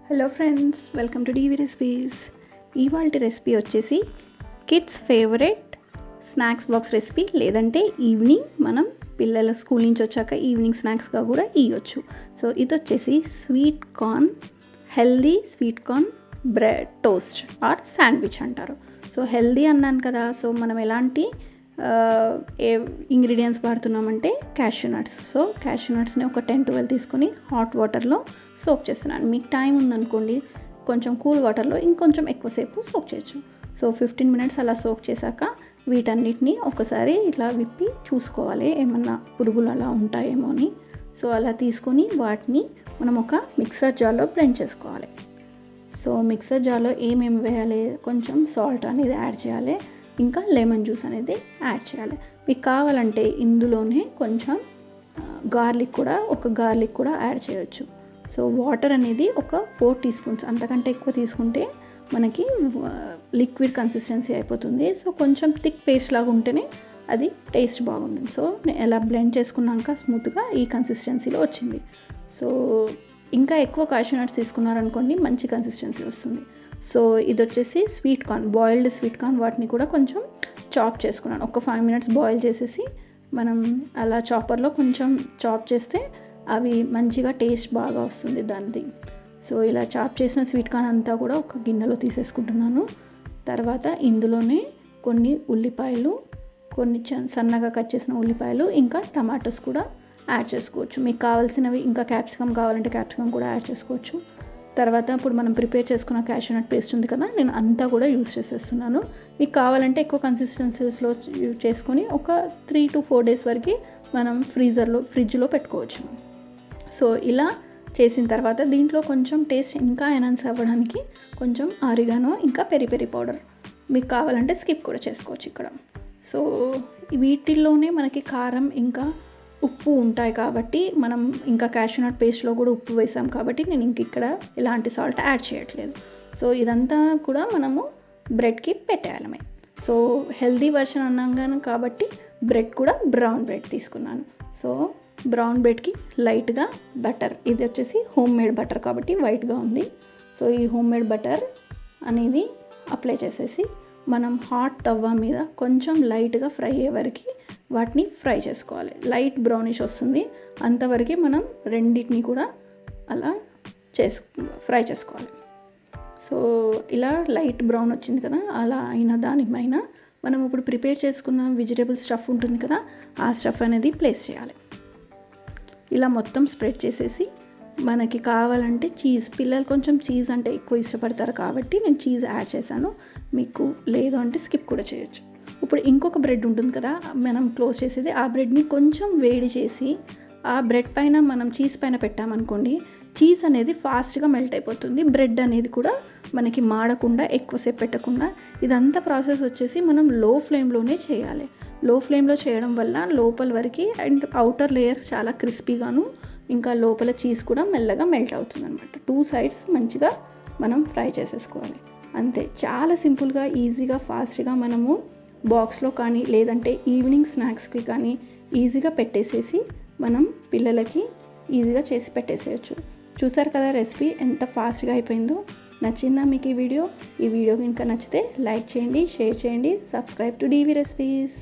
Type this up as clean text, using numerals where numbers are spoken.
Hello friends, welcome to DV recipes. ఇవాల్టి recipe వచ్చేసి kids favourite snacks box recipe, లేదంటే evening మనం పిల్లల స్కూల్ నుంచి వచ్చాక ఈవినింగ్ స్నాక్స్గా కూడా ఇవ్వచ్చు. సో ఇది వచ్చేసి sweet corn, healthy sweet corn bread toast or sandwich అంటారు. సో హెల్దీ అన్నాను కదా, సో మనం ఎలాంటి ఏ ఇంగ్రీడియంట్స్ వాడుతున్నామంటే క్యాష్యూ నట్స్. సో క్యాష్యూ నట్స్ని ఒక 10-12 తీసుకొని హాట్ వాటర్లో సోక్ చేస్తున్నాను. మీకు టైం ఉందనుకోండి కొంచెం కూల్ వాటర్లో ఇంకొంచెం ఎక్కువసేపు సోక్ చేయొచ్చు. సో 15 మినిట్స్ అలా సోక్ చేశాక వీటన్నిటిని ఒకసారి ఇట్లా విప్పి చూసుకోవాలి, ఏమన్నా పురుగులు అలా ఉంటాయేమో అని. సో అలా తీసుకొని వాటిని మనం ఒక మిక్సర్ జార్లో బ్లెండ్ చేసుకోవాలి. సో మిక్సర్ జార్లో ఏమేమి వేయాలి, కొంచెం సాల్ట్ అనేది యాడ్ చేయాలి, ఇంకా లెమన్ జ్యూస్ అనేది యాడ్ చేయాలి. మీకు కావాలంటే ఇందులోనే కొంచెం గార్లిక్ కూడా యాడ్ చేయొచ్చు. సో వాటర్ అనేది ఒక 4 టీ స్పూన్స్, అంతకంటే ఎక్కువ తీసుకుంటే మనకి లిక్విడ్ కన్సిస్టెన్సీ అయిపోతుంది. సో కొంచెం థిక్ పేస్ట్ లాగా ఉంటేనే అది టేస్ట్ బాగుంటుంది. సో ఎలా బ్లెండ్ చేసుకున్నాక స్మూత్గా ఈ కన్సిస్టెన్సీలో వచ్చింది. సో ఇంకా ఎక్కువ క్యాష్యూ నట్స్ తీసుకున్నారనుకోండి మంచి కన్సిస్టెన్సీ వస్తుంది. సో ఇది వచ్చేసి sweet corn, boiled sweet corn, వాటిని కూడా కొంచెం చాప్ చేసుకున్నాను. ఒక 5 మినిట్స్ బాయిల్ చేసేసి మనం అలా చాపర్లో కొంచెం చాప్ చేస్తే అవి మంచిగా టేస్ట్ బాగా వస్తుంది దానిది. సో ఇలా చాప్ చేసిన స్వీట్ కార్న్ అంతా కూడా ఒక గిన్నెలో తీసేసుకుంటున్నాను. తర్వాత ఇందులోనే కొన్ని ఉల్లిపాయలు, కొన్ని సన్నగా కట్ చేసిన ఉల్లిపాయలు, ఇంకా టమాటోస్ కూడా యాడ్ చేసుకోవచ్చు. మీకు కావాల్సినవి ఇంకా క్యాప్సికమ్ కావాలంటే క్యాప్సికమ్ కూడా యాడ్ చేసుకోవచ్చు. తర్వాత ఇప్పుడు మనం ప్రిపేర్ చేసుకున్న క్యాష్యూ నట్ పేస్ట్ ఉంది కదా, నేను అంతా కూడా యూజ్ చేసేస్తున్నాను. మీకు కావాలంటే ఎక్కువ కన్సిస్టెన్సీస్లో యూజ్ చేసుకొని ఒక 3 to 4 డేస్ వరకు మనం ఫ్రిడ్జ్లో పెట్టుకోవచ్చు. సో ఇలా చేసిన తర్వాత దీంట్లో కొంచెం టేస్ట్ ఇంకా ఎన్హాన్స్ అవ్వడానికి కొంచెం ఆరిగానో ఇంకా పెరి పెరి పౌడర్ మీకు కావాలంటే స్కిప్ కూడా చేసుకోవచ్చు ఇక్కడ. సో వీటిల్లోనే మనకి కారం ఇంకా ఉప్పు ఉంటాయి కాబట్టి మనం ఇంకా క్యాష్యూ నట్ పేస్ట్లో కూడా ఉప్పు వేసాం కాబట్టి నేను ఇంక ఇక్కడ ఎలాంటి సాల్ట్ యాడ్ చేయట్లేదు. సో ఇదంతా కూడా మనము బ్రెడ్కి పెట్టేయాలమే. సో హెల్దీ వర్షన్ అన్నాం కాబట్టి బ్రెడ్ కూడా బ్రౌన్ బ్రెడ్ తీసుకున్నాను. సో బ్రౌన్ బ్రెడ్కి లైట్గా బటర్, ఇది వచ్చేసి హోమ్ మేడ్ బటర్ కాబట్టి వైట్గా ఉంది. సో ఈ హోమ్ మేడ్ బటర్ అనేది అప్లై చేసేసి మనం హాట్ తవ్వ మీద కొంచెం లైట్గా ఫ్రై అయ్యే వరకు వాటిని ఫ్రై చేసుకోవాలి. లైట్ బ్రౌనిష్ వస్తుంది అంతవరకు మనం రెండింటిని కూడా అలా ఫ్రై చేసుకోవాలి. సో ఇలా లైట్ బ్రౌన్ వచ్చింది కదా, అలా అయిన దానిపైన మనం ఇప్పుడు ప్రిపేర్ చేసుకున్న వెజిటేబుల్ స్టఫ్ ఉంటుంది కదా, ఆ స్టఫ్ అనేది ప్లేస్ చేయాలి. ఇలా మొత్తం స్ప్రెడ్ చేసేసి మనకి కావాలంటే చీజ్, పిల్లలు కొంచెం చీజ్ అంటే ఎక్కువ ఇష్టపడతారు కాబట్టి నేను చీజ్ యాడ్ చేశాను. మీకు లేదు అంటే స్కిప్ కూడా చేయొచ్చు. ఇప్పుడు ఇంకొక బ్రెడ్ ఉంటుంది కదా మనం క్లోజ్ చేసేది, ఆ బ్రెడ్ని కొంచెం వేడి చేసి ఆ బ్రెడ్ పైన మనం చీజ్ పైన పెట్టామనుకోండి, చీజ్ అనేది ఫాస్ట్గా మెల్ట్ అయిపోతుంది. బ్రెడ్ అనేది కూడా మనకి మాడకుండా ఎక్కువసేపు పెట్టకుండా. ఇదంతా ప్రాసెస్ వచ్చేసి మనం లో ఫ్లేమ్లోనే చేయాలి. లో ఫ్లేమ్లో చేయడం వల్ల లోపల వరకు అండ్ అవుటర్ లేయర్ చాలా క్రిస్పీగాను, ఇంకా లోపల చీజ్ కూడా మెల్లగా మెల్ట్ అవుతుంది అనమాట. 2 సైడ్స్ మంచిగా మనం ఫ్రై చేసేసుకోవాలి. అంతే, చాలా సింపుల్గా ఈజీగా ఫాస్ట్గా మనము బాక్స్లో కానీ లేదంటే ఈవినింగ్ స్నాక్స్కి కానీ ఈజీగా పెట్టేసేసి మనం పిల్లలకి ఈజీగా చేసి పెట్టేసేయచ్చు. చూసారు కదా రెసిపీ ఎంత ఫాస్ట్గా అయిపోయిందో. నచ్చిందా మీకు ఈ వీడియో? ఈ వీడియో కనుక నచ్చితే లైక్ చేయండి, షేర్ చేయండి, సబ్స్క్రైబ్ టు డీవీ రెసిపీస్.